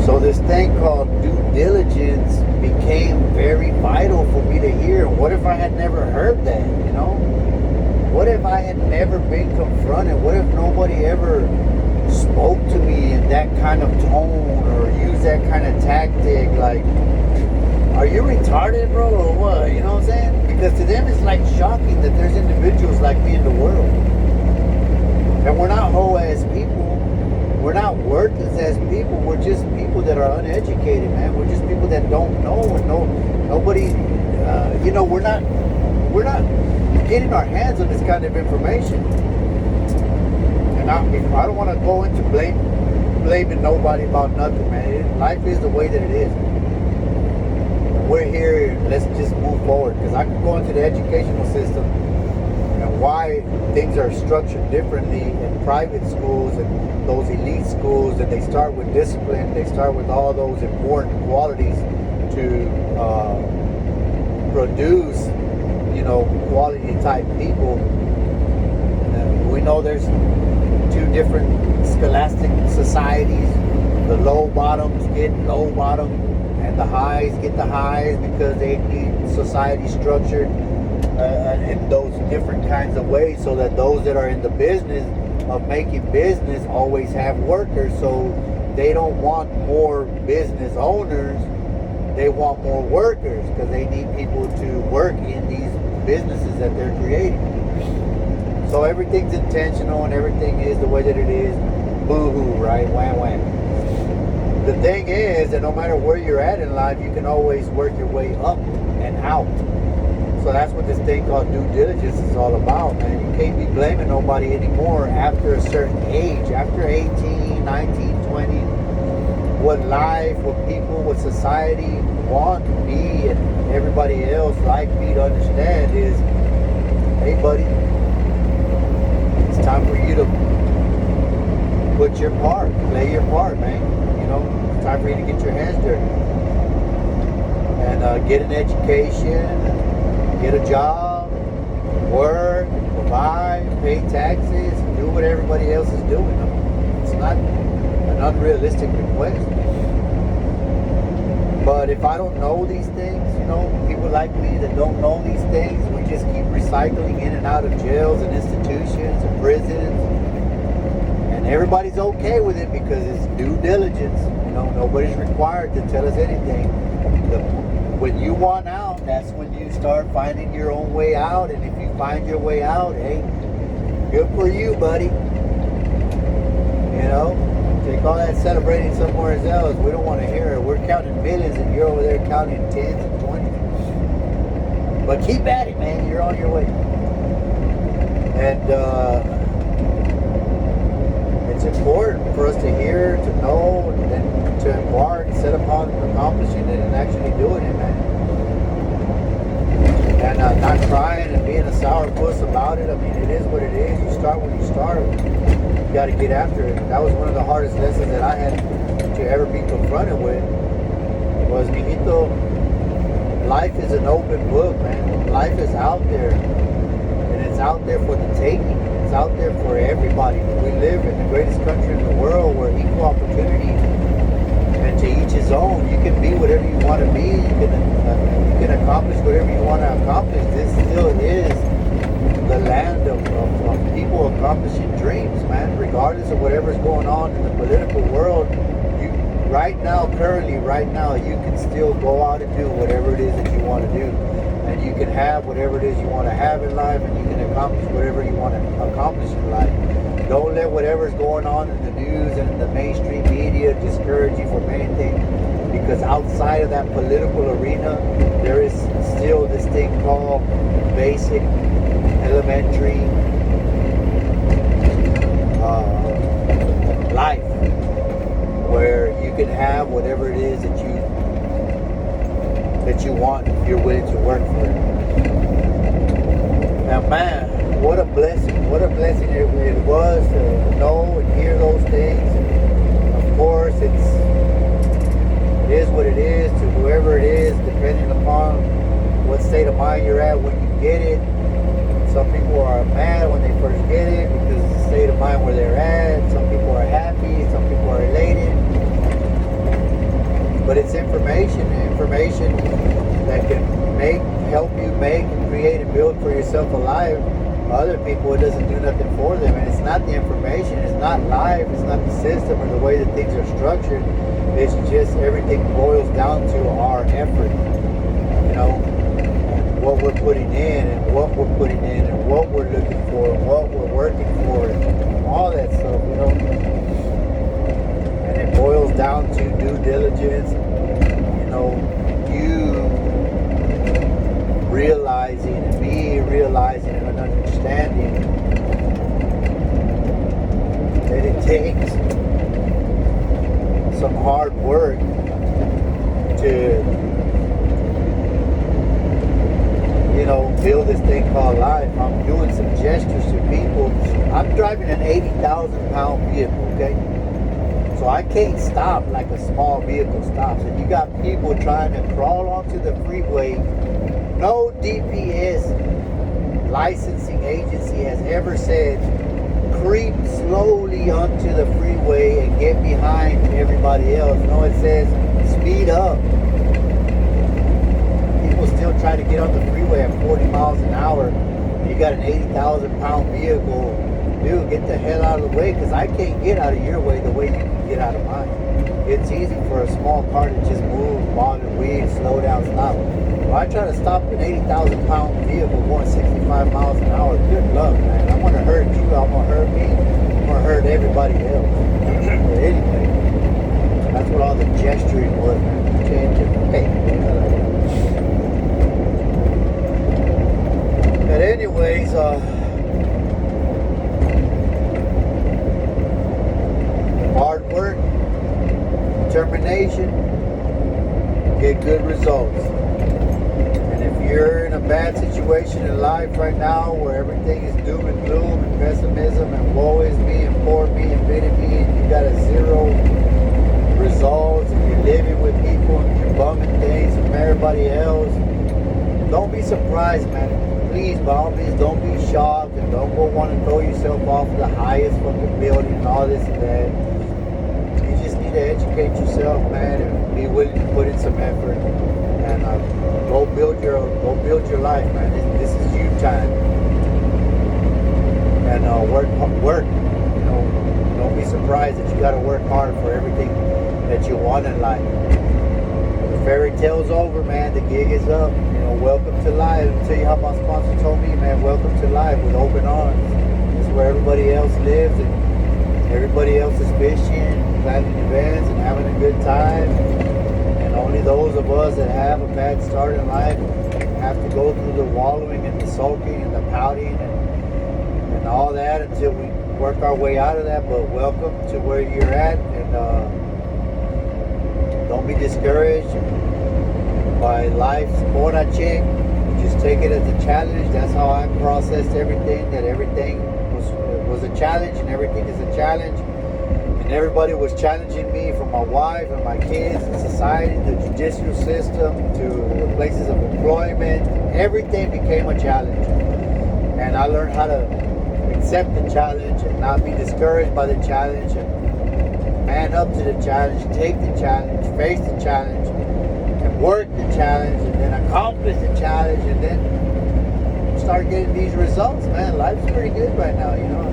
So this thing called due diligence became very vital for me to hear. What if I had never heard that, you know? What if I had never been confronted? What if nobody ever spoke to me in that kind of tone or used that kind of tactic? Like, are you retarded, bro, or what? You know what I'm saying? Because to them it's like shocking that there's individuals like me in the world. And we're not whole-ass people. We're not worthless as people. We're just people that are uneducated, man. We're just people that don't know, and nobody, you know, we're not getting our hands on this kind of information. And I don't want to go into blaming nobody about nothing, man. Life is the way that it is. We're here. Let's just move forward. Because I can go into the educational system and why things are structured differently in private schools and those elite schools, and they start with discipline, they start with all those important qualities to produce, you know, quality type people. We know there's two different scholastic societies. The low bottoms get low bottom, and the highs get the highs, because they need society structured in those different kinds of ways, so that those that are in the business of making business always have workers. So they don't want more business owners, they want more workers, because they need people to work in these businesses that they're creating. So everything's intentional and everything is the way that it is. Boo-hoo, right? Wham wham. The thing is that no matter where you're at in life, you can always work your way up and out. So that's what this thing called due diligence is all about, man. You can't be blaming nobody anymore after a certain age. After 18, 19, 20, what life, what people, what society want me and everybody else like me to understand is, hey buddy, it's time for you to put your part, play your part, man. You know, it's time for you to get your hands dirty and get an education, get a job, work, provide, pay taxes, do what everybody else is doing. It's not an unrealistic request. But if I don't know these things, you know, people like me that don't know these things, we just keep recycling in and out of jails and institutions and prisons. And everybody's okay with it because it's due diligence. You know, nobody's required to tell us anything. When you want out, that's when you start finding your own way out. And if you find your way out, hey, good for you, buddy. You know, take all that celebrating somewhere else. We don't want to hear it. We're counting millions and you're over there counting tens and 20s. But keep at it, man. You're on your way. And it's important for us to hear, to know, and then to embark, set upon accomplishing it and actually doing it, man. And not crying and being a sourpuss about it. I mean, it is what it is. You start when you start. You got to get after it. That was one of the hardest lessons that I had to ever be confronted with. Was, mijito, life is an open book, man. Life is out there, and it's out there for the taking. It's out there for everybody. We live in the greatest country in the world where equal opportunity, and to each his own. You can be whatever you want to be. You can accomplish whatever you want to accomplish. This still is the land of people accomplishing dreams, man. Regardless of whatever's going on in the political world, currently right now, you can still go out and do whatever it is that you want to do. And you can have whatever it is you want to have in life, and you can accomplish whatever you want to accomplish in life. Don't let whatever's going on in the news and in the mainstream media discourage you from anything, because outside of that political arena, there is still this thing called basic, elementary life, where you can have whatever it is that you want if you're willing to work for it. Now, man, what a blessing it was to know and hear those things. And of course, it is what it is to whoever it is, depending upon what state of mind you're at when you get it. Some people are mad when they first get it because it's the state of mind where they're at. Some people are happy, some people are elated. stuff alive, other people, it doesn't do nothing for them. And it's not the information, it's not life, it's not the system or the way that things are structured. It's just everything boils down to our effort. You know, what we're putting in and what we're putting in and what we're looking for and what we're working for and all that stuff, you know. And it boils down to due diligence, you know, you realizing and me realizing and understanding that it takes some hard work to, you know, build this thing called life. I'm doing some gestures to people. I'm driving an 80,000 pound vehicle, okay? So I can't stop like a small vehicle stops. And you got people trying to crawl onto the freeway. No DPS licensing agency has ever said, creep slowly onto the freeway and get behind everybody else. No, it says, speed up. People still try to get on the freeway at 40 miles an hour. You got an 80,000 pound vehicle. Dude, get the hell out of the way, because I can't get out of your way the way you can get out of mine. It's easy for a small car to just move, bother, weave, slow down, stop. If I try to stop an 80,000 pound vehicle going 65 miles an hour, good luck, man. I'm going to hurt you, I'm going to hurt me, I'm going to hurt everybody else. But anyway, that's what all the gesturing was, man. Change it. Hey, but anyways, hard work, determination, get good results. And if you're in a bad situation in life right now where everything is doom and gloom and pessimism and woe is me and poor me and pity me and you got a zero results and you're living with people and you're bumming things from everybody else, don't be surprised, man. Please, by all means, don't be shocked and don't go want to throw yourself off the highest fucking building and all this and that. You just need to educate yourself, man, and be willing to put in some effort and go build your life, man. This is you time. And work. You know, don't be surprised that you got to work hard for everything that you want in life. The fairy tale's over, man. The gig is up. You know, welcome to life. I'll tell you how my sponsor told me, man. Welcome to life with open arms. This is where everybody else lives and everybody else is fishing, planning events, and having a good time. And only those of us that have a bad start in life have to go through the wallowing and the sulking and the pouting and all that until we work our way out of that. But welcome to where you're at, and don't be discouraged by life's corner check. Just take it as a challenge. That's how I processed everything. That everything was a challenge, and everything is a challenge. And everybody was challenging me, from my wife and my kids, and society, the judicial system, to the places of employment. Everything became a challenge. And I learned how to accept the challenge and not be discouraged by the challenge, and man up to the challenge, take the challenge, face the challenge, and work the challenge, and then accomplish the challenge, and then start getting these results, man. Life's pretty good right now, you know.